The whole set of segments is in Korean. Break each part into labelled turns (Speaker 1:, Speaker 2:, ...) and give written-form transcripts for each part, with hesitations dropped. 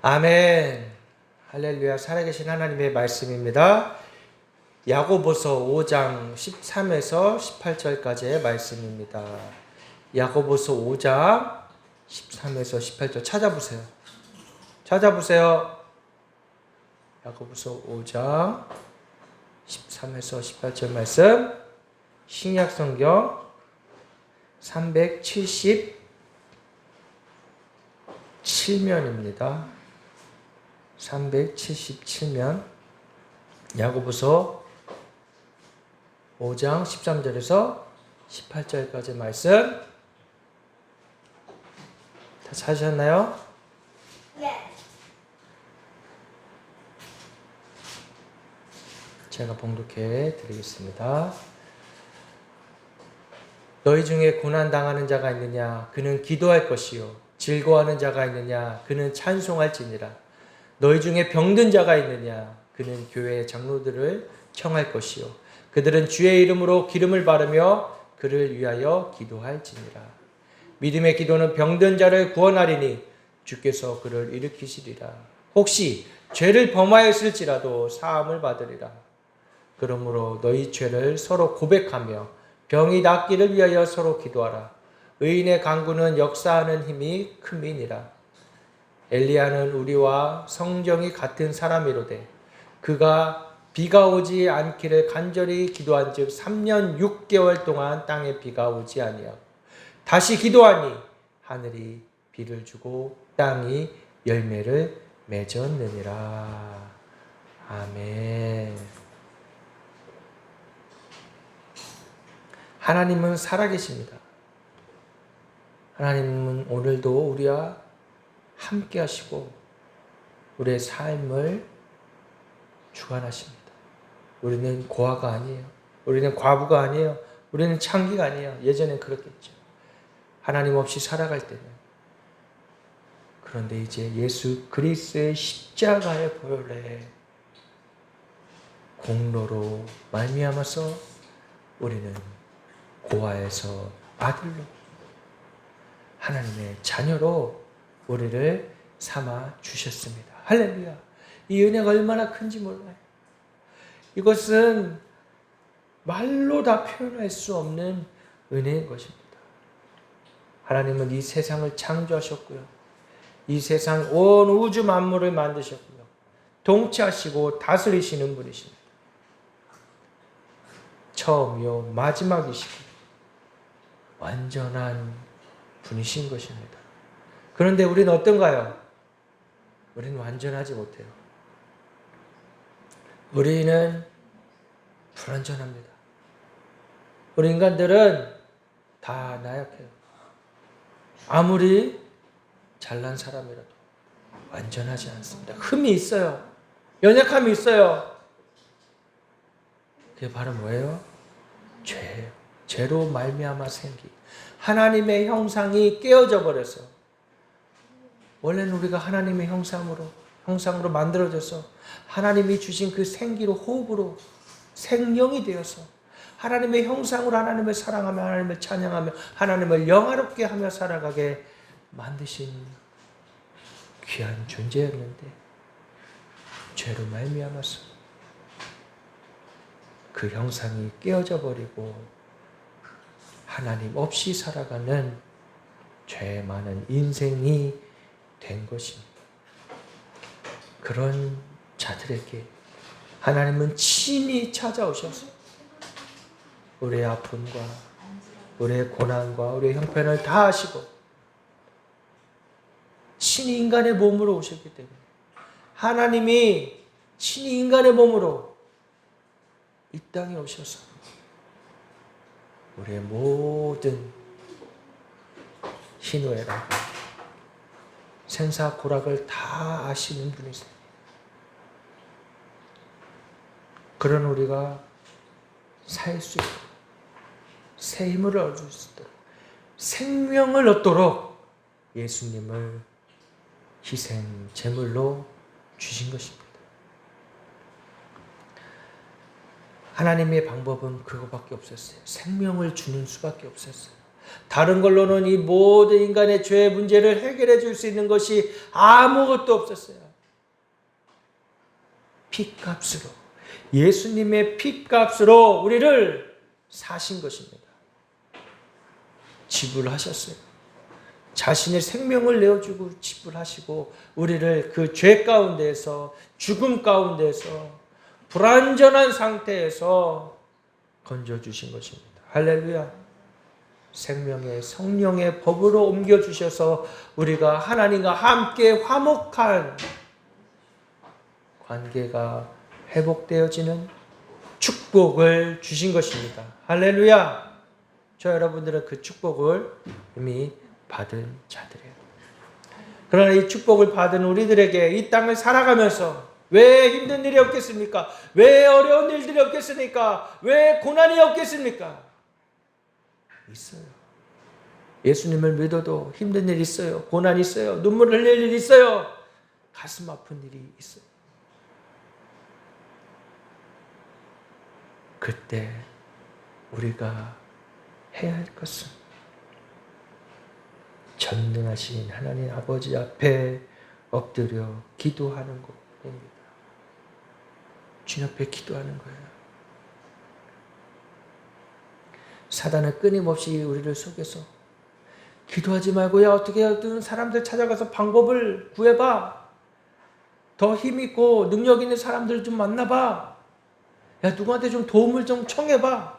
Speaker 1: 아멘. 할렐루야. 살아계신 하나님의 말씀입니다. 야고보서 5장 13에서 18절까지의 말씀입니다. 야고보서 5장 13에서 18절 찾아보세요. 야고보서 5장 13에서 18절 말씀, 신약성경 377면입니다. 377면, 야고보서 5장 13절에서 18절까지 말씀 다 찾으셨나요?
Speaker 2: 네.
Speaker 1: 제가 봉독해 드리겠습니다. 너희 중에 고난당하는 자가 있느냐? 그는 기도할 것이요. 즐거워하는 자가 있느냐? 그는 찬송할지니라. 너희 중에 병든 자가 있느냐? 그는 교회의 장로들을 청할 것이요. 그들은 주의 이름으로 기름을 바르며 그를 위하여 기도할지니라. 믿음의 기도는 병든 자를 구원하리니 주께서 그를 일으키시리라. 혹시 죄를 범하였을지라도 사함을 받으리라. 그러므로 너희 죄를 서로 고백하며 병이 낫기를 위하여 서로 기도하라. 의인의 간구는 역사하는 힘이 큼이니라. 엘리야는 우리와 성정이 같은 사람이로되 그가 비가 오지 않기를 간절히 기도한즉 3년 6개월 동안 땅에 비가 오지 아니하고 다시 기도하니 하늘이 비를 주고 땅이 열매를 맺었느니라. 아멘. 하나님은 살아계십니다. 하나님은 오늘도 우리와 함께 하시고 우리의 삶을 주관하십니다. 우리는 고아가 아니에요. 우리는 과부가 아니에요. 우리는 창기가 아니에요. 예전엔 그렇겠죠. 하나님 없이 살아갈 때는. 그런데 이제 예수 그리스도의 십자가의 보혈의 공로로 말미암아서 우리는 고아에서 아들로 하나님의 자녀로 우리를 삼아 주셨습니다. 할렐루야. 이 은혜가 얼마나 큰지 몰라요. 이것은 말로 다 표현할 수 없는 은혜인 것입니다. 하나님은 이 세상을 창조하셨고요. 이 세상 온 우주 만물을 만드셨고요. 통치하시고 다스리시는 분이십니다. 처음이요 마지막이시고 완전한 분이신 것입니다. 그런데 우리는 어떤가요? 우리는 완전하지 못해요. 우리는 불완전합니다. 우리 인간들은 다 나약해요. 아무리 잘난 사람이라도 완전하지 않습니다. 흠이 있어요. 연약함이 있어요. 그게 바로 뭐예요? 죄예요. 죄로 말미암아 생기. 하나님의 형상이 깨어져 버렸어요. 원래는 우리가 하나님의 형상으로 만들어져서 하나님이 주신 그 생기로 호흡으로 생명이 되어서 하나님의 형상으로 하나님을 사랑하며 하나님을 찬양하며 하나님을 영화롭게 하며 살아가게 만드신 귀한 존재였는데 죄로 말미암아서 그 형상이 깨어져 버리고 하나님 없이 살아가는 죄 많은 인생이 된 것입니다. 그런 자들에게 하나님은 친히 찾아오셔서 우리의 아픔과 우리의 고난과 우리의 형편을 다 하시고 친히 인간의 몸으로 오셨기 때문에 하나님이 친히 인간의 몸으로 이 땅에 오셔서 우리의 모든 희노애락 생사고락을 다 아시는 분이세요. 그런 우리가 살 수 있도록 새 힘을 얻을 수 있도록 생명을 얻도록 예수님을 희생 제물로 주신 것입니다. 하나님의 방법은 그거밖에 없었어요. 생명을 주는 수밖에 없었어요. 다른 걸로는 이 모든 인간의 죄의 문제를 해결해 줄 수 있는 것이 아무것도 없었어요. 피값으로, 예수님의 피값으로 우리를 사신 것입니다. 지불하셨어요. 자신의 생명을 내어주고 지불하시고 우리를 그 죄 가운데에서, 죽음 가운데에서, 불완전한 상태에서 건져주신 것입니다. 할렐루야. 생명의 성령의 법으로 옮겨주셔서 우리가 하나님과 함께 화목한 관계가 회복되어지는 축복을 주신 것입니다. 할렐루야. 저 여러분들은 그 축복을 이미 받은 자들이에요. 그러나 이 축복을 받은 우리들에게 이 땅을 살아가면서 왜 힘든 일이 없겠습니까? 왜 어려운 일들이 없겠습니까? 왜 고난이 없겠습니까? 있어요. 예수님을 믿어도 힘든 일이 있어요. 고난이 있어요. 눈물 흘릴 일이 있어요. 가슴 아픈 일이 있어요. 그때 우리가 해야 할 것은 전능하신 하나님 아버지 앞에 엎드려 기도하는 것입니다. 주님 앞에 기도하는 거예요. 사단은 끊임없이 우리를 속여서 기도하지 말고 야 어떻게 하든 사람들 찾아가서 방법을 구해봐. 더 힘있고 능력 있는 사람들 좀 만나봐. 야 누구한테 좀 도움을 좀 청해봐.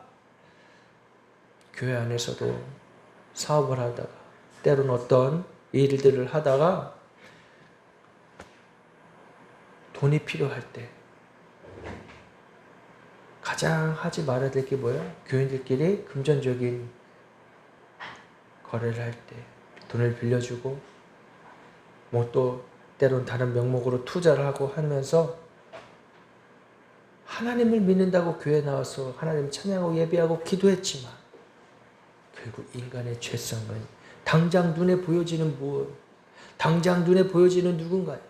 Speaker 1: 교회 안에서도 사업을 하다가 때로는 어떤 일들을 하다가 돈이 필요할 때 가장 하지 말아야 될 게 뭐예요? 교인들끼리 금전적인 거래를 할 때 돈을 빌려주고 뭐 또 때로는 다른 명목으로 투자를 하고 하면서 하나님을 믿는다고 교회에 나와서 하나님 찬양하고 예배하고 기도했지만 결국 인간의 죄성은 당장 눈에 보여지는 무엇, 당장 눈에 보여지는 누군가에게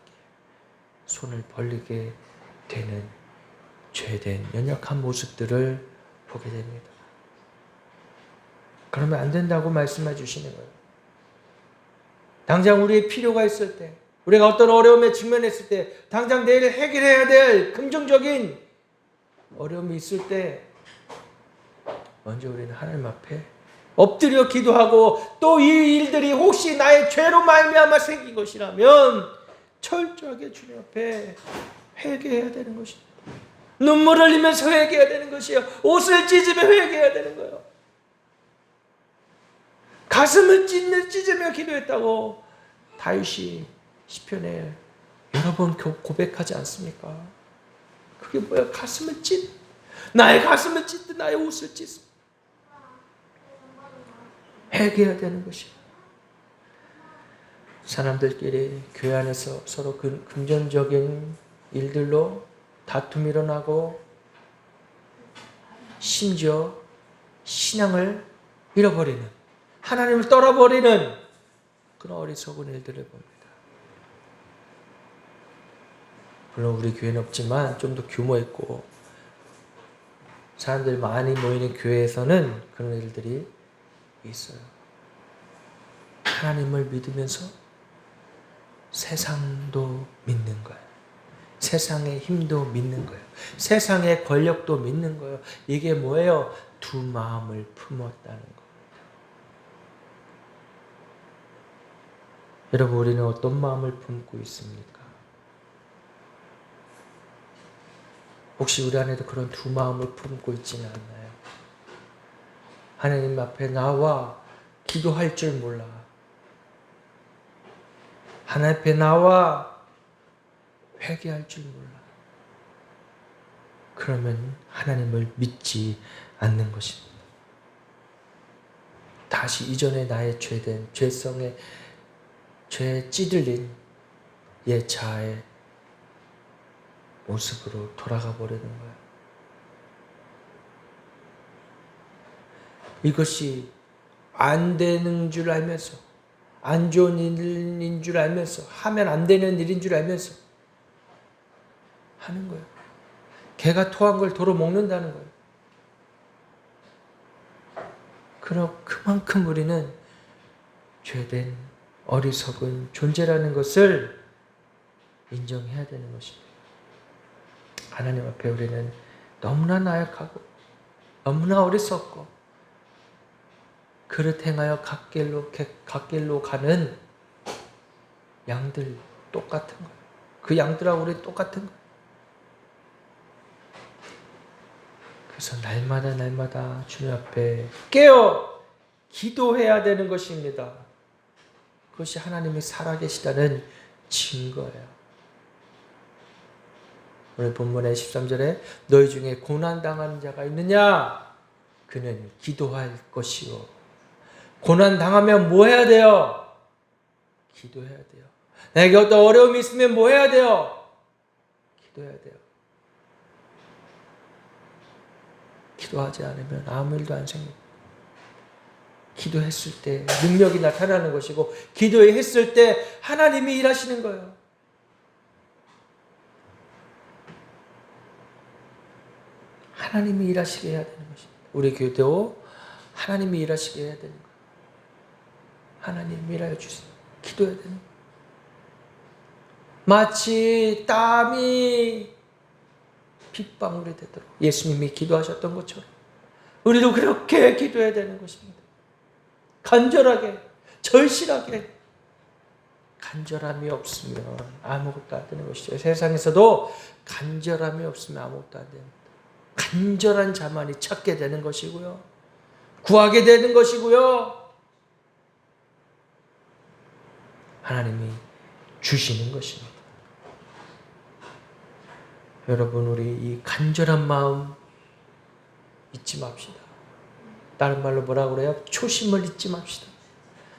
Speaker 1: 손을 벌리게 되는 죄된 연약한 모습들을 보게 됩니다. 그러면 안 된다고 말씀해 주시는 거예요. 당장 우리의 필요가 있을 때, 우리가 어떤 어려움에 직면했을 때, 당장 내일 해결해야 될 긍정적인 어려움이 있을 때 먼저 우리는 하나님 앞에 엎드려 기도하고 또 이 일들이 혹시 나의 죄로 말미암아 생긴 것이라면 철저하게 주님 앞에 회개해야 되는 것입니다. 눈물을 흘리면서 회개해야 되는 것이에요. 옷을 찢으며 회개해야 되는 거예요. 가슴을 찢으며 기도했다고 다윗이 시편에 여러 번 고백하지 않습니까? 그게 뭐야? 가슴을 나의 가슴을 찢든 나의 옷을 찢든 회개해야 되는 것이에요. 사람들끼리 교회 안에서 서로 금전적인 일들로 다툼이 일어나고 심지어 신앙을 잃어버리는, 하나님을 떠나버리는 그런 어리석은 일들을 봅니다. 물론 우리 교회는 없지만 좀 더 규모 있고 사람들이 많이 모이는 교회에서는 그런 일들이 있어요. 하나님을 믿으면서 세상도 믿는 거예요. 세상의 힘도 믿는 거예요. 세상의 권력도 믿는 거예요. 이게 뭐예요? 두 마음을 품었다는 겁니다. 여러분, 우리는 어떤 마음을 품고 있습니까? 혹시 우리 안에도 그런 두 마음을 품고 있지는 않나요? 하나님 앞에 나와 기도할 줄 몰라. 하나님 앞에 나와 회개할 줄 몰라. 그러면 하나님을 믿지 않는 것입니다. 다시 이전에 나의 죄된 죄성에 죄에 찌들린 옛 자아의 모습으로 돌아가 버리는 거예요. 이것이 안 되는 줄 알면서, 안 좋은 일인 줄 알면서, 하면 안 되는 일인 줄 알면서 하는 거예요. 개가 토한 걸 도로 먹는다는 거예요. 그럼 그만큼 우리는 죄된 어리석은 존재라는 것을 인정해야 되는 것입니다. 하나님 앞에 우리는 너무나 나약하고 너무나 어리석고 그릇 행하여 갓길로 가는 양들 똑같은 거예요. 그 양들하고 우리 똑같은 거예요. 그래서 날마다 주님 앞에 깨어 기도해야 되는 것입니다. 그것이 하나님이 살아계시다는 증거예요. 오늘 본문의 13절에 너희 중에 고난당하는 자가 있느냐? 그는 기도할 것이요. 고난당하면 뭐 해야 돼요? 기도해야 돼요. 내게 어떤 어려움이 있으면 뭐 해야 돼요? 기도해야 돼요. 기도하지 않으면 아무 일도 안 생깁니다. 기도했을 때 능력이 나타나는 것이고 기도했을 때 하나님이 일하시는 거예요. 하나님이 일하시게 해야 되는 것입니다. 우리 교회도 하나님이 일하시게 해야 되는 거예요. 하나님 일하여 주세요. 기도해야 되는 거예요. 마치 땀이 빗방울이 되도록 예수님이 기도하셨던 것처럼 우리도 그렇게 기도해야 되는 것입니다. 간절하게, 절실하게. 간절함이 없으면 아무것도 안 되는 것이죠. 세상에서도 간절함이 없으면 아무것도 안 됩니다. 간절한 자만이 찾게 되는 것이고요. 구하게 되는 것이고요. 하나님이 주시는 것입니다. 여러분, 우리 이 간절한 마음 잊지 맙시다. 다른 말로 뭐라고 그래요? 초심을 잊지 맙시다.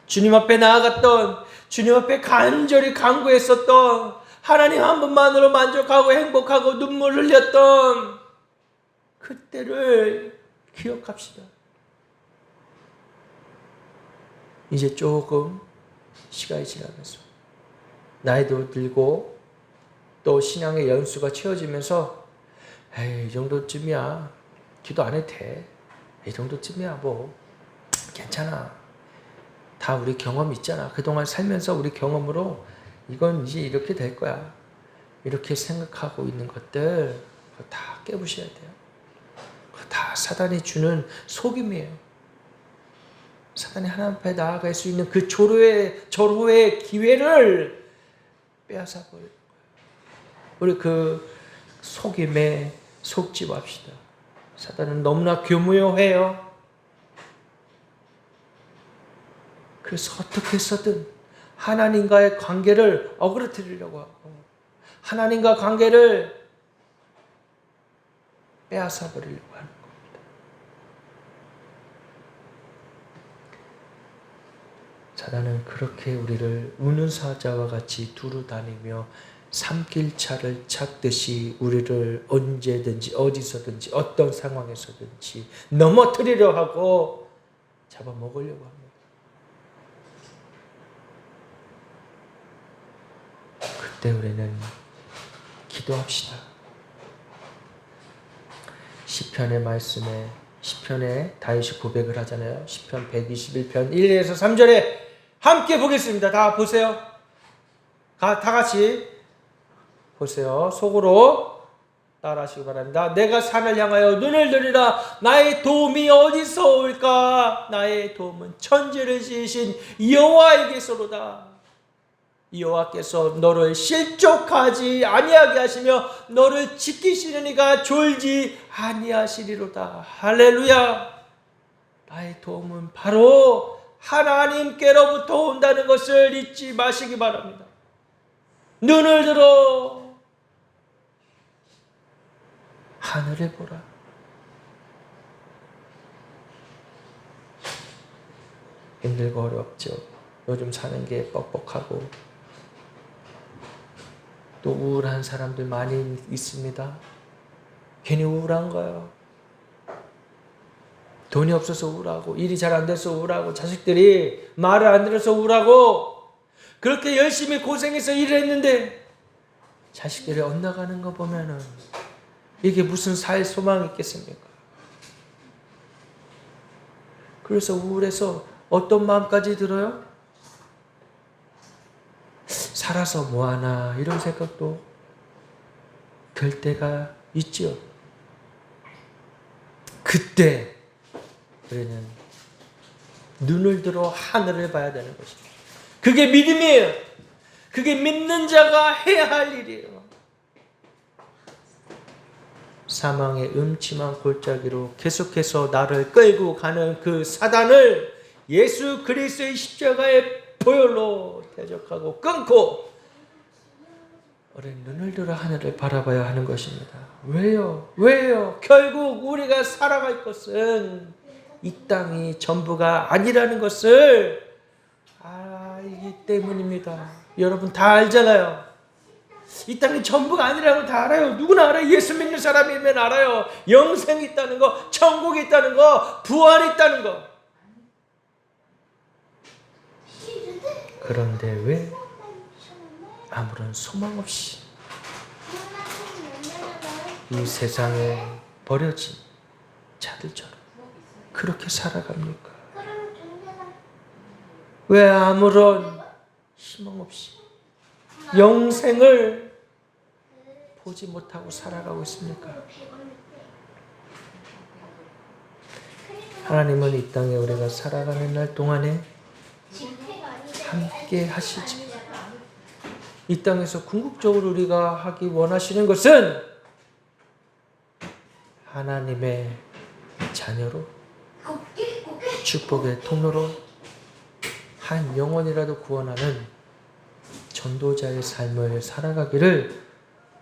Speaker 1: 주님 앞에 나아갔던, 주님 앞에 간절히 간구했었던, 하나님 한 분만으로 만족하고 행복하고 눈물 흘렸던 그때를 기억합시다. 이제 조금 시간이 지나면서 나이도 들고 또 신앙의 연수가 채워지면서 에이, 이 정도쯤이야. 기도 안 해도 돼. 이 정도쯤이야. 뭐 괜찮아. 다 우리 경험 있잖아. 그동안 살면서 우리 경험으로 이건 이제 이렇게 될 거야. 이렇게 생각하고 있는 것들 다 깨부셔야 돼요. 다 사단이 주는 속임이에요. 사단이 하나님 앞에 나아갈 수 있는 그 절호의 기회를 빼앗아 버려요. 우리 그 속임에 속지 맙시다. 사단은 너무나 교묘해요. 그래서 어떻게 해서든 하나님과의 관계를 어그러뜨리려고 하고 하나님과 관계를 빼앗아 버리려고 하는 겁니다. 사단은 그렇게 우리를 우는 사자와 같이 두루 다니며 삼킬차를 찾듯이 우리를 언제든지 어디서든지 어떤 상황에서든지 넘어뜨리려 하고 잡아먹으려고 합니다. 그때 우리는 기도합시다. 시편의 말씀에 시편에 다윗이 고백을 하잖아요. 시편 121편 1에서 3절에 함께 보겠습니다. 다 보세요. 다 같이 보세요. 속으로 따라하시기 바랍니다. 내가 산을 향하여 눈을 들이라. 나의 도움이 어디서 올까? 나의 도움은 천지를 지으신 여호와에게서로다. 여호와께서 너를 실족하지 아니하게 하시며 너를 지키시는 이가 졸지 아니하시리로다. 할렐루야. 나의 도움은 바로 하나님께로부터 온다는 것을 잊지 마시기 바랍니다. 눈을 들어 하늘을 보라. 힘들고 어렵죠. 요즘 사는 게 뻑뻑하고 또 우울한 사람들 많이 있습니다. 괜히 우울한 거예요. 돈이 없어서 우울하고 일이 잘 안 돼서 우울하고 자식들이 말을 안 들어서 우울하고 그렇게 열심히 고생해서 일을 했는데 자식들이 엇나가는 거 보면은 이게 무슨 살 소망이 있겠습니까? 그래서 우울해서 어떤 마음까지 들어요? 살아서 뭐하나 이런 생각도 들 때가 있지요. 그때 우리는 눈을 들어 하늘을 봐야 되는 것입니다. 그게 믿음이에요. 그게 믿는 자가 해야 할 일이에요. 사망의 음침한 골짜기로 계속해서 나를 끌고 가는 그 사단을 예수 그리스도의 십자가의 보혈로 대적하고 끊고 우리 눈을 들어 하늘을 바라봐야 하는 것입니다. 왜요? 왜요? 결국 우리가 살아갈 것은 이 땅이 전부가 아니라는 것을 알기 때문입니다. 여러분 다 알잖아요. 이 땅이 전부가 아니라는 걸 다 알아요. 누구나 알아요. 예수 믿는 사람이면 알아요. 영생이 있다는 거, 천국이 있다는 거, 부활이 있다는 거. 그런데 왜 아무런 소망 없이 이 세상에 버려진 자들처럼 그렇게 살아갑니까? 왜 아무런 희망 없이 영생을 보지 못하고 살아가고 있습니까? 하나님은 이 땅에 우리가 살아가는 날 동안에 함께 하시지. 이 땅에서 궁극적으로 우리가 하기 원하시는 것은 하나님의 자녀로 축복의 통로로 한 영혼이라도 구원하는 전도자의 삶을 살아가기를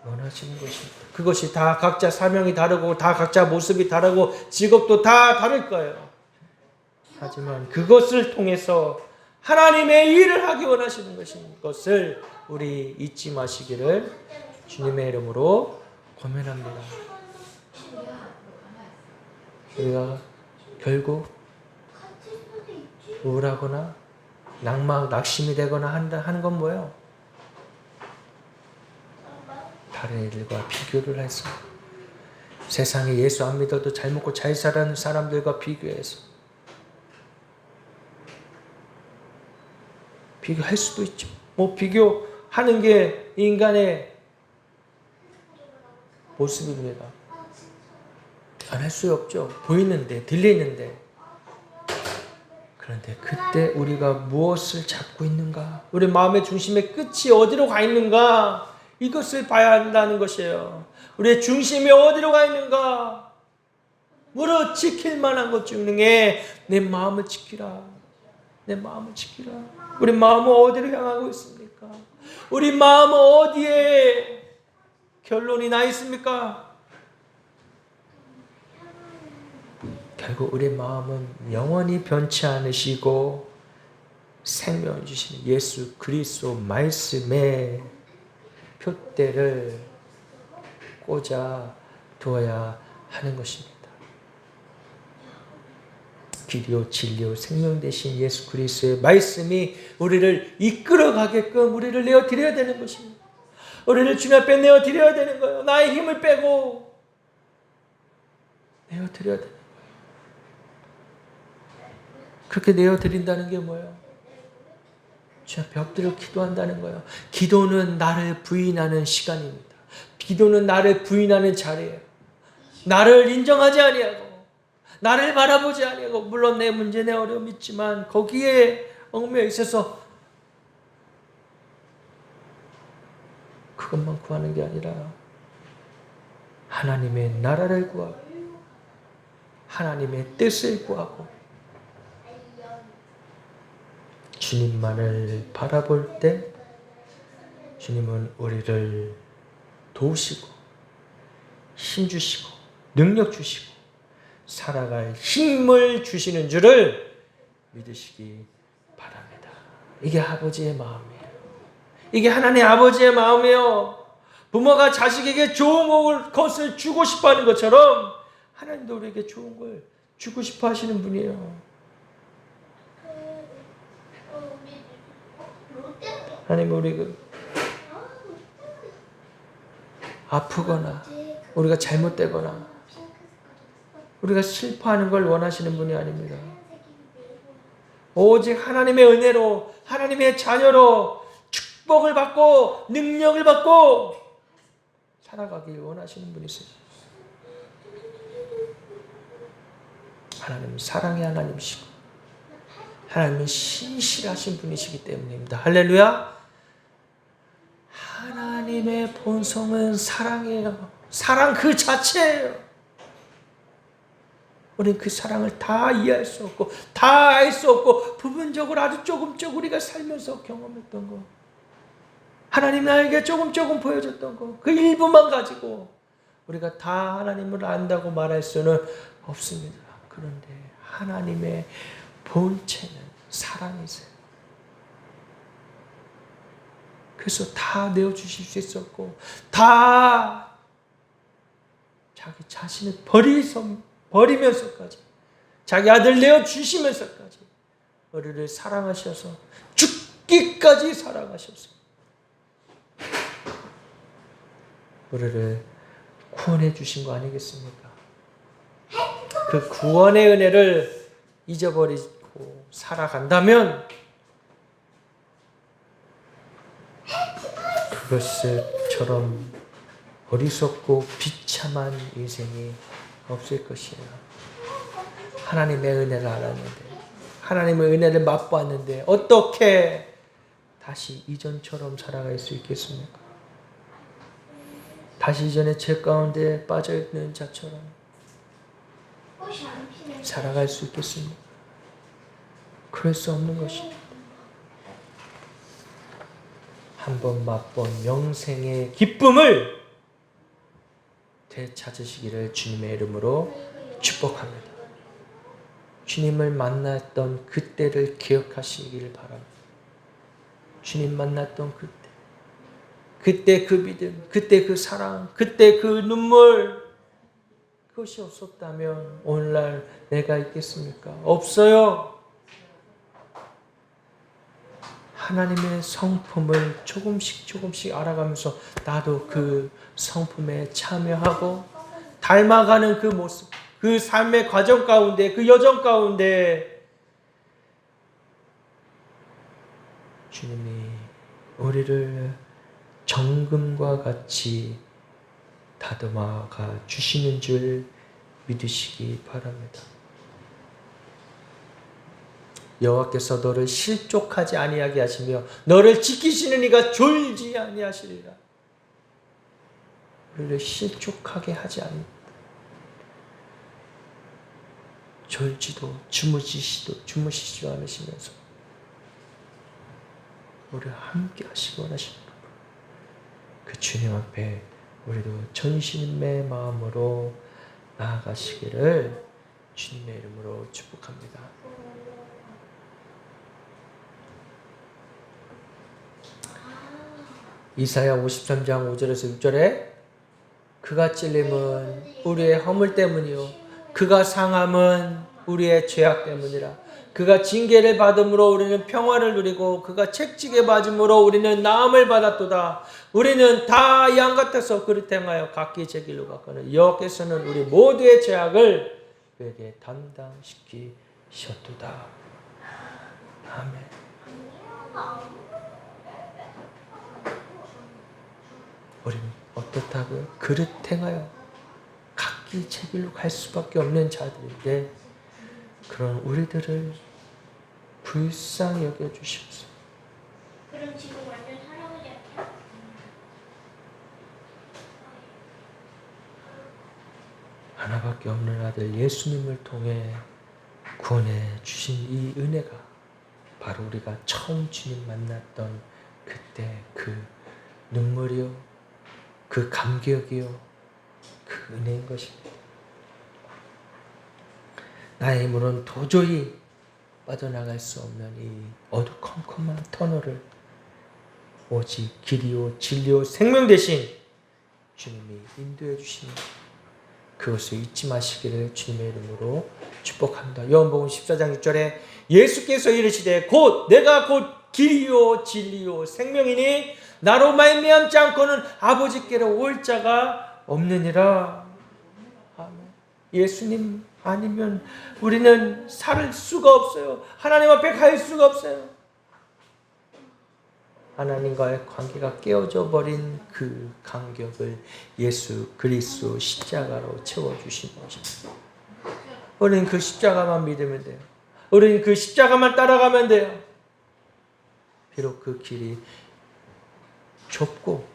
Speaker 1: 원하시는 것입니다. 그것이 다 각자 사명이 다르고 다 각자 모습이 다르고 직업도 다 다를 거예요. 하지만 그것을 통해서 하나님의 일을 하기 원하시는 것을 우리 잊지 마시기를 주님의 이름으로 권면합니다. 우리가 결국 우울하거나 낙심이 되거나 하는 건 뭐예요? 다른 이들과 비교를 해서 세상에 예수 안 믿어도 잘 먹고 잘 사는 사람들과 비교해서 비교할 수도 있죠. 비교하는 게 인간의 모습입니다. 안 할 수 없죠. 보이는데, 들리는데. 그런데 그때 우리가 무엇을 잡고 있는가? 우리 마음의 중심의 끝이 어디로 가 있는가? 이것을 봐야 한다는 것이에요. 우리의 중심이 어디로 가 있는가? 무릇 지킬 만한 것 중에 내 마음을 지키라. 내 마음을 지키라. 우리 마음은 어디로 향하고 있습니까? 우리 마음은 어디에 결론이 나 있습니까? 결국 우리 마음은 영원히 변치 않으시고 생명을 주시는 예수 그리스도 말씀에 표대를 꽂아 두어야 하는 것입니다. 길이요 진리요 생명 되신 예수 그리스도의 말씀이 우리를 이끌어가게끔 우리를 내어드려야 되는 것입니다. 우리를 주님 앞에 내어드려야 되는 거예요. 나의 힘을 빼고 내어드려야 되는 거예요. 그렇게 내어드린다는 게 뭐예요? 주 앞에 엎드려 기도한다는 거예요. 기도는 나를 부인하는 시간입니다. 기도는 나를 부인하는 자리예요. 나를 인정하지 아니하고 나를 바라보지 아니하고 물론 내 문제 내 어려움이 있지만 거기에 얽매여 있어서 그것만 구하는 게 아니라 하나님의 나라를 구하고 하나님의 뜻을 구하고 주님만을 바라볼 때 주님은 우리를 도우시고 힘주시고 능력 주시고 살아갈 힘을 주시는 줄을 믿으시기 바랍니다. 이게 아버지의 마음이에요. 이게 하나님 아버지의 마음이에요. 부모가 자식에게 좋은 것을 주고 싶어 하는 것처럼 하나님도 우리에게 좋은 걸 주고 싶어 하시는 분이에요. 하나님 우리가 아프거나 우리가 잘못되거나 우리가 슬퍼하는 걸 원하시는 분이 아닙니다. 오직 하나님의 은혜로, 하나님의 자녀로 축복을 받고 능력을 받고 살아가길 원하시는 분이세요. 하나님은 사랑의 하나님이시고 하나님은 신실하신 분이시기 때문입니다. 할렐루야. 하나님의 본성은 사랑이에요. 사랑 그 자체예요. 우리는 그 사랑을 다 이해할 수 없고 다 알 수 없고 부분적으로 아주 조금씩 우리가 살면서 경험했던 거, 하나님 나에게 조금 보여줬던 거, 그 일부만 가지고 우리가 다 하나님을 안다고 말할 수는 없습니다. 그런데 하나님의 본체는 사랑이세요. 그래서 다 내어주실 수 있었고 다 자기 자신을 버리면서까지 자기 아들 내어주시면서까지 우리를 사랑하셔서 죽기까지 사랑하셔서 우리를 구원해 주신 거 아니겠습니까? 그 구원의 은혜를 잊어버리고 살아간다면 그것처럼 어리석고 비참한 인생이 없을 것이에요. 하나님의 은혜를 알았는데, 하나님의 은혜를 맛보았는데 어떻게 다시 이전처럼 살아갈 수 있겠습니까? 다시 이전의 죄 가운데 빠져있는 자처럼 살아갈 수 있겠습니까? 그럴 수 없는 것입니다. 한번 맛본 영생의 기쁨을 되찾으시기를 주님의 이름으로 축복합니다. 주님을 만났던 그때를 기억하시기를 바랍니다. 주님 만났던 그때 그 믿음, 그때 그 사랑, 그때 그 눈물, 그것이 없었다면 오늘날 내가 있겠습니까? 없어요. 하나님의 성품을 조금씩 알아가면서 나도 그 성품에 참여하고 닮아가는 그 모습, 그 삶의 과정 가운데, 그 여정 가운데 주님이 우리를 정금과 같이 다듬어가 주시는 줄 믿으시기 바랍니다. 여호와께서 너를 실족하지 아니하게 하시며 너를 지키시는 이가 졸지 아니하시리라. 우리를 실족하게 하지 않습니다. 졸지도 주무시지도 않으시면서 우리와 함께 하시기 원하십니다. 그 주님 앞에 우리도 전심의 마음으로 나아가시기를 주님의 이름으로 축복합니다. 이사야 53장 5절에서 6절에 그가 찔림은 우리의 허물 때문이요 그가 상함은 우리의 죄악 때문이라. 그가 징계를 받음으로 우리는 평화를 누리고 그가 채찍에 맞음으로 우리는 나음을 받았도다. 우리는 다 양 같아서 그릇 행하여 각기 제 길로 갔거늘 여호와께서는 우리 모두의 죄악을 그에게 담당시키셨도다. 아멘. 우리는 어떻다고요? 그릇 행하여 각기 제 길로 갈 수밖에 없는 자들인데 그런 우리들을 불쌍히 여겨주시옵소서.
Speaker 2: 그럼 지금 완전 할아버지 같아?
Speaker 1: 하나밖에 없는 아들 예수님을 통해 구원해 주신 이 은혜가 바로 우리가 처음 주님 만났던 그때 그 눈물이요 그 감격이요 그 은혜인 것입니다. 나의 힘으로는 도저히 빠져나갈 수 없는 이 어두컴컴한 터널을 오직 길이요 진리요 생명 되신 주님이 인도해 주시니 그것을 잊지 마시기를 주님의 이름으로 축복합니다. 요한복음 14장 6절에 예수께서 이르시되 곧 내가 곧 길이요 진리요 생명이니 나로 말미암지 않고는 아버지께로 올 자가 없느니라. 아멘. 예수님 아니면 우리는 살 수가 없어요. 하나님 앞에 갈 수가 없어요. 하나님과의 관계가 깨어져 버린 그 간격을 예수 그리스도 십자가로 채워주신 것입니다. 우리는 그 십자가만 믿으면 돼요. 우리는 그 십자가만 따라가면 돼요. 비록 그 길이 좁고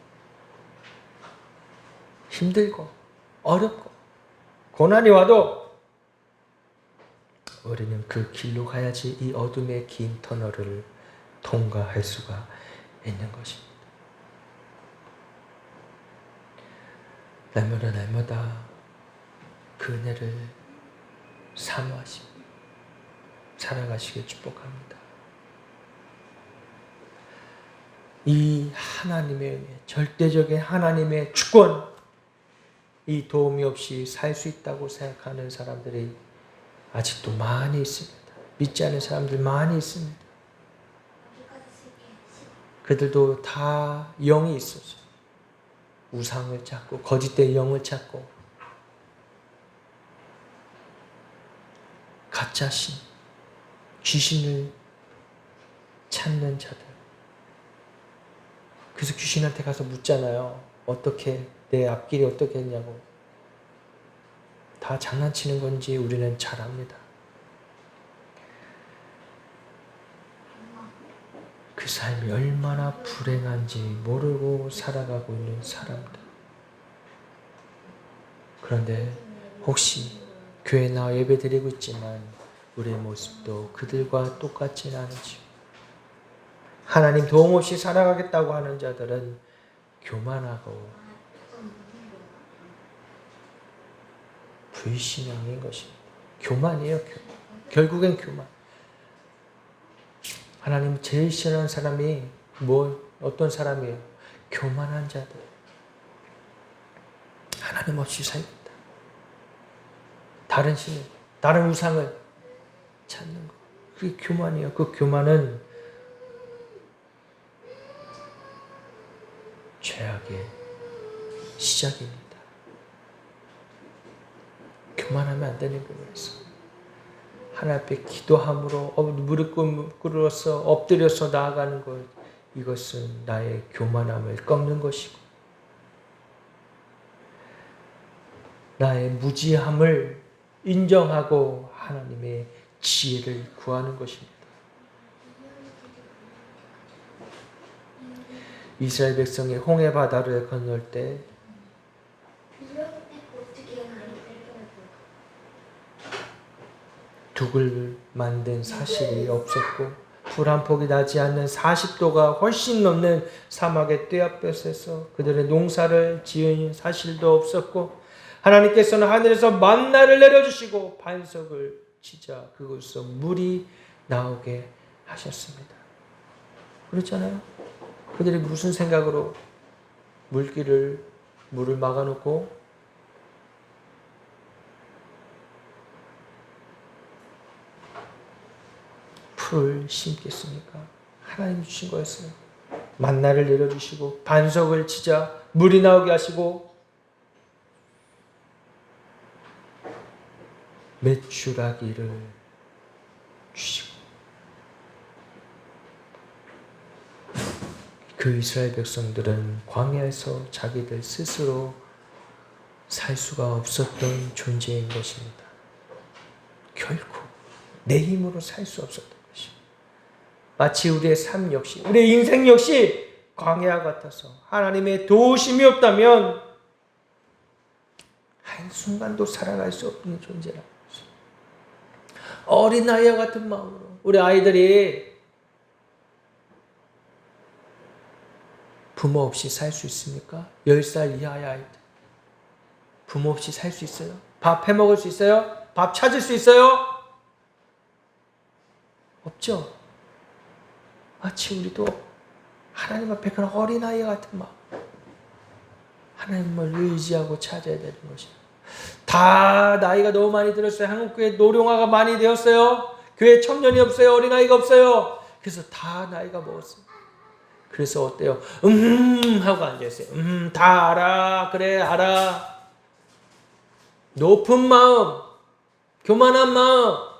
Speaker 1: 힘들고 어렵고 고난이 와도 우리는 그 길로 가야지 이 어둠의 긴 터널을 통과할 수가 있는 것입니다. 날마다 그 은혜를 사모하시고 살아가시길 축복합니다. 이 하나님의 은혜, 절대적인 하나님의 주권, 이 도움이 없이 살 수 있다고 생각하는 사람들이 아직도 많이 있습니다. 믿지 않는 사람들 많이 있습니다. 그들도 다 영이 있어서 우상을 찾고 거짓된 영을 찾고 가짜신 귀신을 찾는 자들. 그래서 귀신한테 가서 묻잖아요. 어떻게 내 앞길이 어떻게 했냐고. 다 장난치는 건지 우리는 잘 압니다. 그 삶이 얼마나 불행한지 모르고 살아가고 있는 사람들. 그런데 혹시 교회 나와 예배 드리고 있지만 우리의 모습도 그들과 똑같지는 않은지. 하나님 도움 없이 살아가겠다고 하는 자들은 교만하고 불신앙인 것입니다. 교만이에요. 결국엔 교만. 하나님 제일 싫어하는 사람이 어떤 사람이에요? 교만한 자들. 하나님 없이 살겠다. 다른 신을, 다른 우상을 찾는 것. 그게 교만이에요. 그 교만은 죄악의 시작입니다. 교만하면 안 되는 거였어. 하나님 앞에 기도함으로 무릎 꿇어서 엎드려서 나아가는 것, 이것은 나의 교만함을 꺾는 것이고 나의 무지함을 인정하고 하나님의 지혜를 구하는 것입니다. 이스라엘 백성이 홍해 바다를 건널 때 둑을 만든 사실이 없었고 불 한 폭이 나지 않는 40도가 훨씬 넘는 사막의 떼약볕에서 그들의 농사를 지은 사실도 없었고 하나님께서는 하늘에서 만나를 내려주시고 반석을 치자 그곳에서 물이 나오게 하셨습니다. 그렇잖아요. 그들이 무슨 생각으로 물을 막아놓고 풀을 심겠습니까? 하나님 주신 거였어요. 만나를 내려주시고 반석을 치자 물이 나오게 하시고 메추라기를 주시고 그 이스라엘 백성들은 광야에서 자기들 스스로 살 수가 없었던 존재인 것입니다. 결코 내 힘으로 살 수 없었던 것입니다. 마치 우리의 삶 역시, 우리의 인생 역시 광야 같아서 하나님의 도우심이 없다면 한순간도 살아갈 수 없는 존재라는 것입니다. 어린 아이와 같은 마음으로 우리 아이들이 부모 없이 살 수 있습니까? 10살 이하의 아이들. 부모 없이 살 수 있어요? 밥 해 먹을 수 있어요? 밥 찾을 수 있어요? 없죠? 마치 우리도 하나님 앞에 그런 어린아이 같은 마음. 하나님을 의지하고 찾아야 되는 것입니다. 다 나이가 너무 많이 들었어요. 한국교회 노령화가 많이 되었어요. 교회 청년이 없어요. 어린아이가 없어요. 그래서 다 나이가 먹었어요. 그래서 어때요? 하고 앉아있어요. 다 알아. 그래 알아. 높은 마음, 교만한 마음,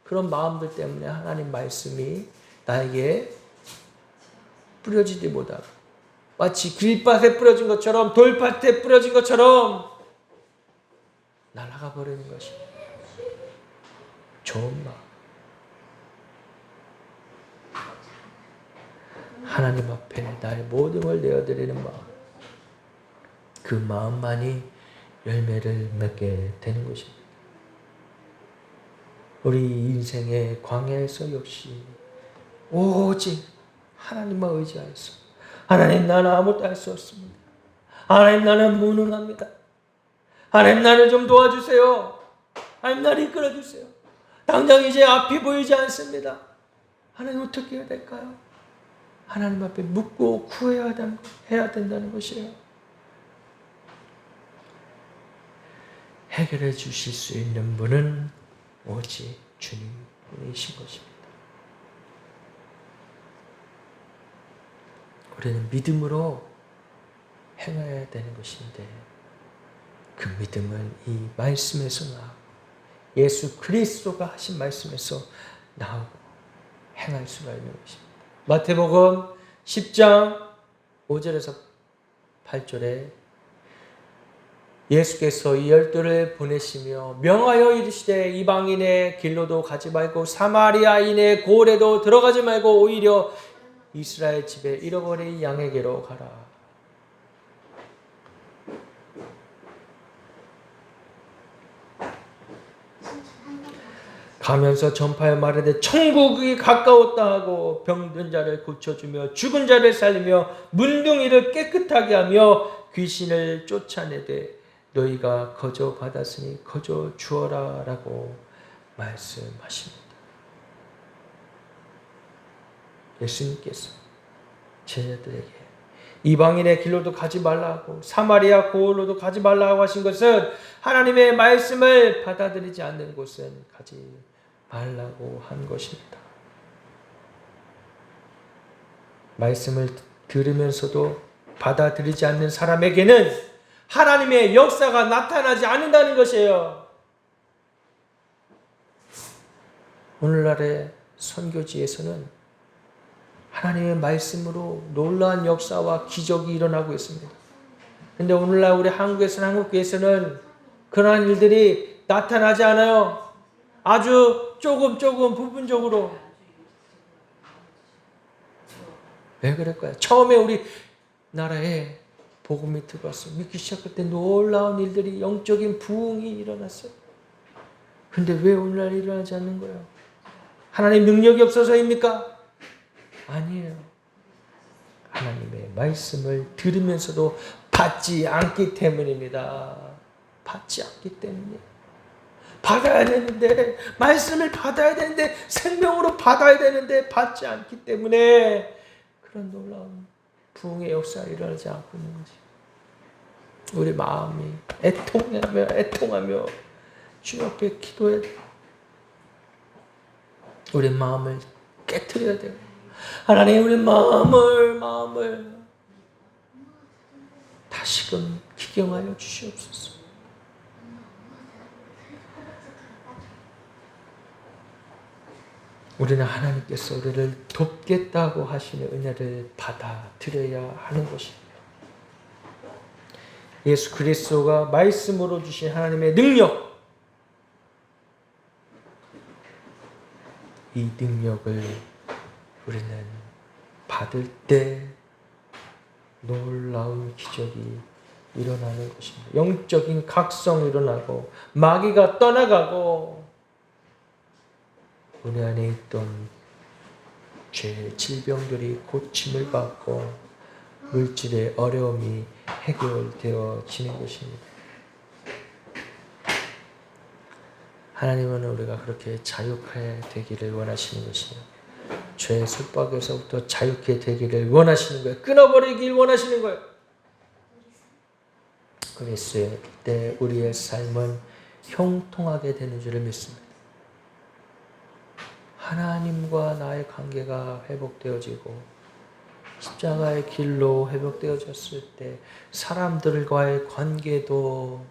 Speaker 1: 그런 마음들 때문에 하나님 말씀이 나에게 뿌려지지 못하고 마치 길밭에 뿌려진 것처럼 돌밭에 뿌려진 것처럼 날아가 버리는 것이 좋은 마음. 하나님 앞에 나의 모든 걸 내어드리는 마음. 그 마음만이 열매를 맺게 되는 것입니다. 우리 인생의 광야에서 역시 오직 하나님만 의지하였어. 하나님, 나는 아무것도 할 수 없습니다. 하나님, 나는 무능합니다. 하나님, 나를 좀 도와주세요. 하나님, 나를 이끌어주세요. 당장 이제 앞이 보이지 않습니다. 하나님, 어떻게 해야 될까요? 하나님 앞에 묻고 구해야 해야 된다는 것이에요. 해결해 주실 수 있는 분은 오직 주님이신 것입니다. 우리는 믿음으로 행해야 되는 것인데 그 믿음은 이 말씀에서 나오고 예수 그리스도가 하신 말씀에서 나오고 행할 수가 있는 것입니다. 마태복음 10장 5절에서 8절에 예수께서 이 12를 보내시며 명하여 이르시되 이방인의 길로도 가지 말고 사마리아인의 고을에도 들어가지 말고 오히려 이스라엘 집에 잃어버린 양에게로 가라. 가면서 전파에 말하되 천국이 가까웠다 하고 병든 자를 고쳐주며 죽은 자를 살리며 문둥이를 깨끗하게 하며 귀신을 쫓아내되 너희가 거저 받았으니 거저 주어라 라고 말씀하십니다. 예수님께서 제자들에게 이방인의 길로도 가지 말라고 사마리아 고을로도 가지 말라고 하신 것은 하나님의 말씀을 받아들이지 않는 곳은 가지 말라고 한 것입니다. 말씀을 들으면서도 받아들이지 않는 사람에게는 하나님의 역사가 나타나지 않는다는 것이에요. 오늘날의 선교지에서는 하나님의 말씀으로 놀라운 역사와 기적이 일어나고 있습니다. 그런데 오늘날 우리 한국에서는 한국교회에서는 그러한 일들이 나타나지 않아요. 아주 조금 부분적으로. 왜 그럴까요? 처음에 우리 나라에 복음이 들어왔어요. 믿기 시작할 때 놀라운 일들이 영적인 부흥이 일어났어요. 근데 왜 오늘날 일어나지 않는 거예요? 하나님 능력이 없어서입니까? 아니에요. 하나님의 말씀을 들으면서도 받지 않기 때문입니다. 받지 않기 때문이에요. 받아야 되는데, 말씀을 받아야 되는데, 생명으로 받아야 되는데 받지 않기 때문에 그런 놀라운 부흥의 역사가 일어나지 않고 있는 거지. 우리 마음이 애통하며 주 앞에 기도해야 돼요. 우리 마음을 깨트려야 돼요. 하나님, 우리 마음을 다시금 기경하여 주시옵소서. 우리는 하나님께서 우리를 돕겠다고 하시는 은혜를 받아들여야 하는 것입니다. 예수 그리스도가 말씀으로 주신 하나님의 능력, 이 능력을 우리는 받을 때 놀라운 기적이 일어나는 것입니다. 영적인 각성이 일어나고 마귀가 떠나가고 우리 안에 있던 죄, 질병들이 고침을 받고 물질의 어려움이 해결되어지는 것입니다. 하나님은 우리가 그렇게 자유하게 되기를 원하시는 것이에요. 죄의 속박에서부터 자유하게 되기를 원하시는 거예요. 끊어버리길 원하시는 거예요. 그랬을 때 우리의 삶은 형통하게 되는 줄을 믿습니다. 하나님과 나의 관계가 회복되어지고 십자가의 길로 회복되어졌을 때 사람들과의 관계도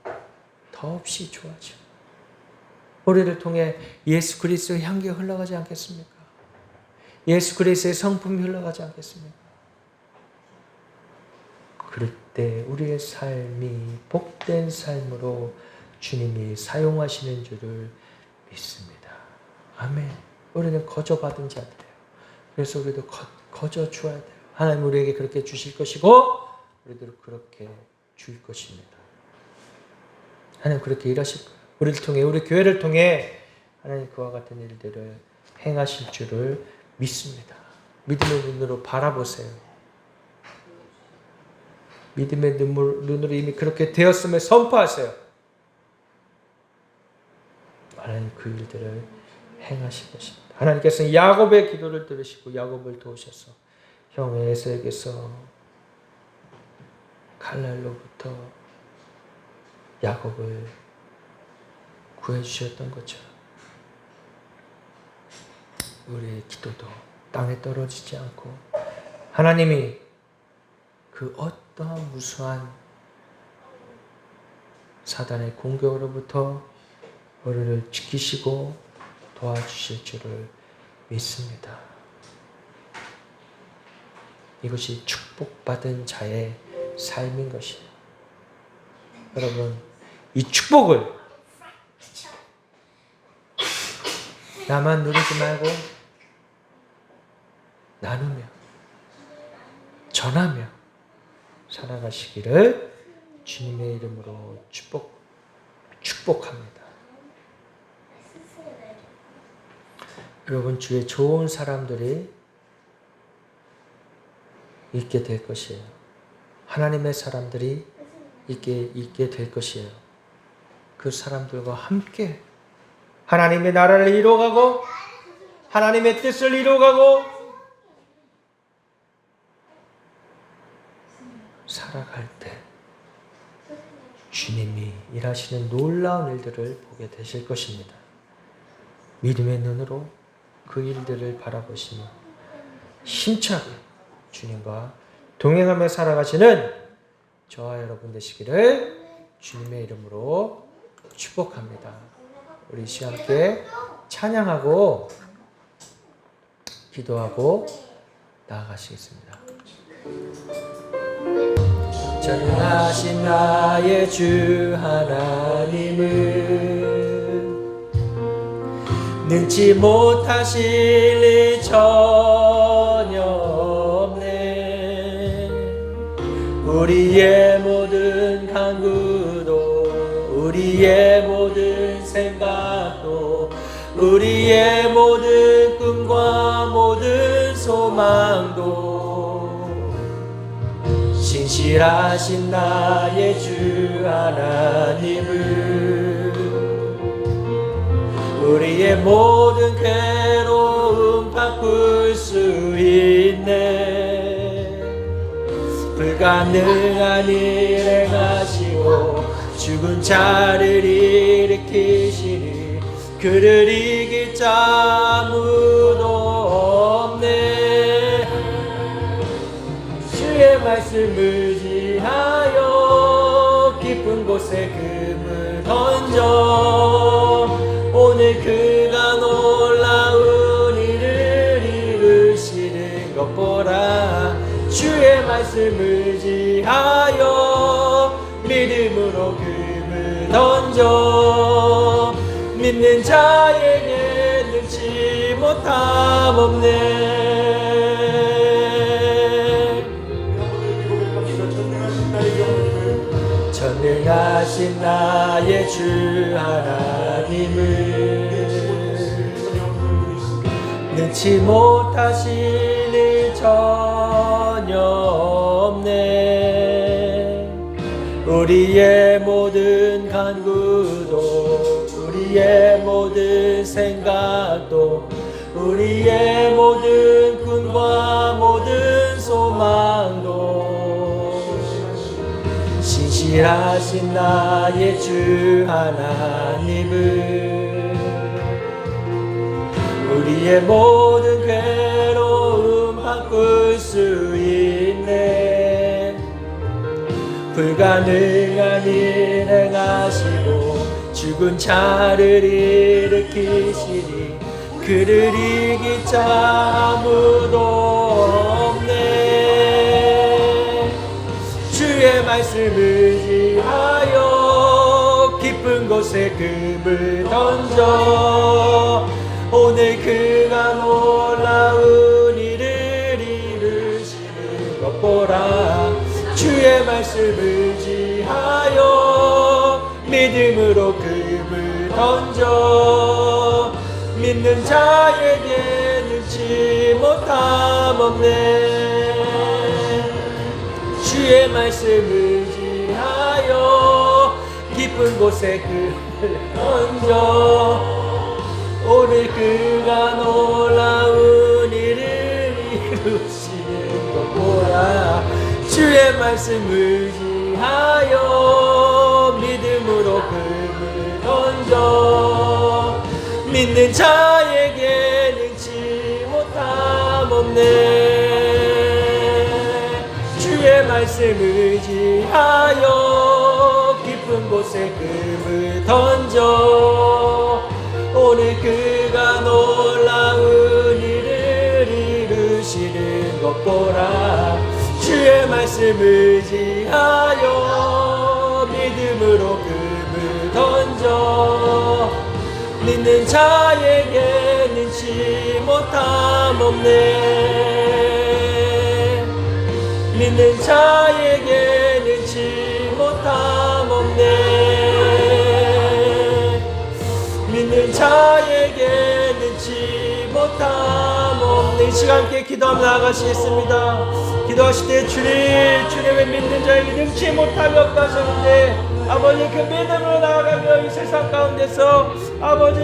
Speaker 1: 더없이 좋아져. 우리를 통해 예수 그리스도의 향기가 흘러가지 않겠습니까? 예수 그리스도의 성품이 흘러가지 않겠습니까? 그럴 때 우리의 삶이 복된 삶으로 주님이 사용하시는 줄을 믿습니다. 아멘. 우리는 거저 받은 자들이에요. 그래서 우리도 거저 주어야 돼요. 하나님 우리에게 그렇게 주실 것이고 우리도 그렇게 줄 것입니다. 하나님 그렇게 일하실 거예요. 우리를 통해, 우리 교회를 통해 하나님 그와 같은 일들을 행하실 줄을 믿습니다. 믿음의 눈으로 바라보세요. 믿음의 눈으로 이미 그렇게 되었음을 선포하세요. 하나님 그 일들을 행하실 것입니다. 하나님께서는 야곱의 기도를 들으시고 야곱을 도우셔서 형 에서에게서 칼날로부터 야곱을 구해주셨던 것처럼 우리의 기도도 땅에 떨어지지 않고 하나님이 그 어떠한 무수한 사단의 공격으로부터 우리를 지키시고 도와주실 줄을 믿습니다. 이것이 축복받은 자의 삶인 것이에요. 여러분, 이 축복을 나만 누리지 말고 나누며 전하며 살아가시기를 주님의 이름으로 축복합니다. 여러분, 주의 좋은 사람들이 있게 될 것이에요. 하나님의 사람들이 있게 될 것이에요. 그 사람들과 함께 하나님의 나라를 이루어가고 하나님의 뜻을 이루어가고 살아갈 때 주님이 일하시는 놀라운 일들을 보게 되실 것입니다. 믿음의 눈으로 그 일들을 바라보시며 힘차게 주님과 동행하며 살아가시는 저와 여러분 되시기를 주님의 이름으로 축복합니다. 우리 시 함께 찬양하고 기도하고 나아가시겠습니다. 전능하신 나의 주 하나님은 능치 못하실 일 전혀 없네. 우리의 모든 간구도 우리의 모든 생각도 우리의 모든 꿈과 모든 소망도 신실하신 나의 주 하나님은 우리의 모든 괴로움 바꿀 수 있네. 불가능한 일 행하시고 죽은 자를 일으키시니 그를 이길 자 아무도 없네. 주의 말씀을 지하여 깊은 곳에 금을 던져 오늘 그가 놀라운 일을 이루시는 것 보라. 주의 말씀을 지하여 믿음으로 금을 던져 믿는 자에게 능치 못함 없네. 전능하신 나의 주 하나님은 능치 못하실 일 전혀 없네. 우리의 모든 간구도 우리의 모든 생각도 우리의 모든 꿈과 모든 소망도 신실하신 나의 주 하나님은 우리의 모든 괴로움 바꿀 수 있네. 불가능한 일 행하시고 죽은 자를 일으키시니 그를 이길 자 아무도 없네. 주의 말씀을 의지하여 깊은 곳에 금을 던져 오늘 그가 놀라운 일을 이루시는 것 보라. 주의 말씀을 의지하여 믿음으로 금을 던져 믿는 자에게 능치 못함 없네. 주의 말씀을 의지하여 깊은 곳에 금을 던져 오늘 그가 놀라운 일을 이루시는 것 보라. 주의 말씀을 의지하여 믿음으로 금을 던져 믿는 자에게 능치 못함 없네. 주의 말씀을 의지하여 깊은 곳에 금을 던져 오늘 그가 놀라운 일을 이루시는 것 보라. 주의 말씀을 의지하여 믿음으로 금을 던져 믿는 자에게 능치 못함 없네. 믿는 자에게 능치 못함 없네. 믿는 자에게 능치 못함 없네. 이 시간 함께 기도하며 나아가시겠습니다. 기도하실 때 주님을 믿는 자에게 능치 못함이 없다 하셨는데 아버지 그 믿음으로 나아가며 이 세상 가운데서 아버지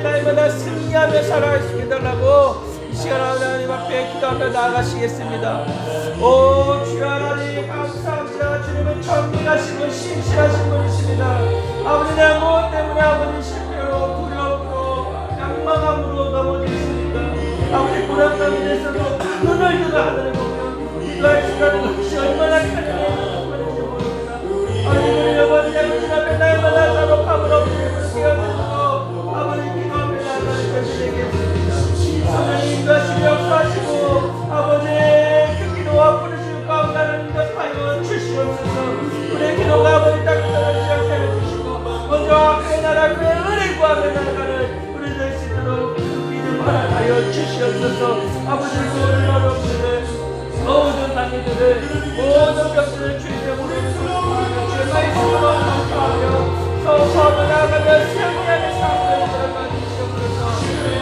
Speaker 1: 날마다 승리하며 살아갈 수 있게 해달라고 이 시간 하나님 앞에 기도하며 나아가시겠습니다. 오 주여 하나님 감사합니다. 주님은 전능하신 분 신실하신 분이십니다. 아버지 내가 무엇 때문에 아버지 실패로 두려움으로 양망함으로 넘어지십니까? 아버지 고난 가운데서도 눈을 들어 하늘을 보며 기도할 수라는 것이 얼마나 큰 은혜인지 모릅니다. 아버지 우리 아버지 앞에 날마다 자복함을 없애고 깨어내고 아버지 기도하며 나아가는 되시겠습니다. 성령님 인도하시며 역사하시고 아버지 그 기도와 부르시는 가운데 인도하여 주시옵소서. 우리의 기도가 아버지 땅에 떨어지지 않게 해주시고 먼저 그의 나라 그의 은혜 구하며 나아가는 우리 될 수 있도록 그 믿음 허락하여 주시옵소서. 아버지 구원을 어렵게 모든 당위들을 모든 벽들을 주님의 우리 수고하며 주의 말씀으로 감사하며 서서하며 나아가며 세분하게 삶을 들어가 주시옵소서.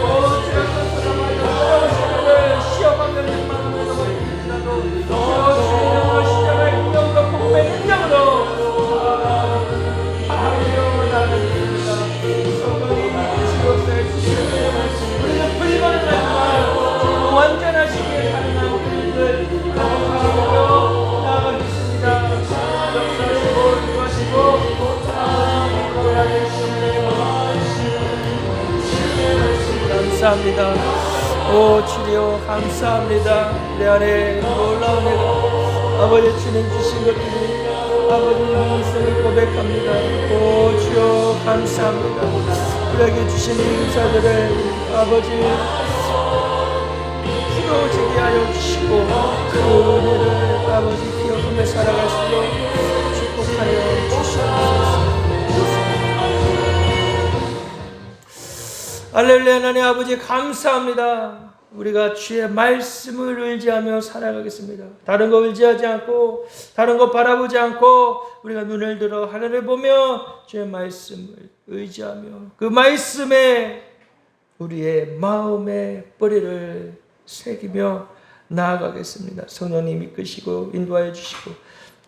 Speaker 1: 오 주여 선서하여 어려우시는 시험하며 마음을 넘어지시라도 주님으로 시작할 인정과 복음의 인정으로 하며 나아갑니다. 성령이 이끄시옵소서. 주시옵소서. 우리는 불거는 날과 완전하시기에 가능한 우리들 나아가겠습니다. 역사하시고 인도하시고 감사합니다. 오 주여 감사합니다. 내 안에 놀라운 애가 아버지 주님 주신 것들이 아버지 인생을 고백합니다. 오 주여 감사합니다. 우리에게 주신 인사들을 아버지 부러지게 하여 주시고 그 은혜를 아버지 기억하며 살아갈 수 있도록 축복하여 주시옵소서. 할렐루야. 하나님 아버지 감사합니다. 우리가 주의 말씀을 의지하며 살아가겠습니다. 다른 거 의지하지 않고 다른 거 바라보지 않고 우리가 눈을 들어 하늘을 보며 주의 말씀을 의지하며 그 말씀에 우리의 마음의 뿌리를 새기며 나아가겠습니다. 성령님 이끄시고 인도하여 주시고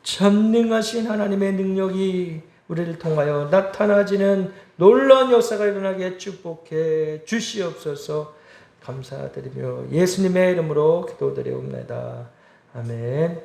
Speaker 1: 전능하신 하나님의 능력이 우리를 통하여 나타나지는 놀라운 역사가 일어나게 축복해 주시옵소서. 감사드리며 예수님의 이름으로 기도드리옵나이다. 아멘.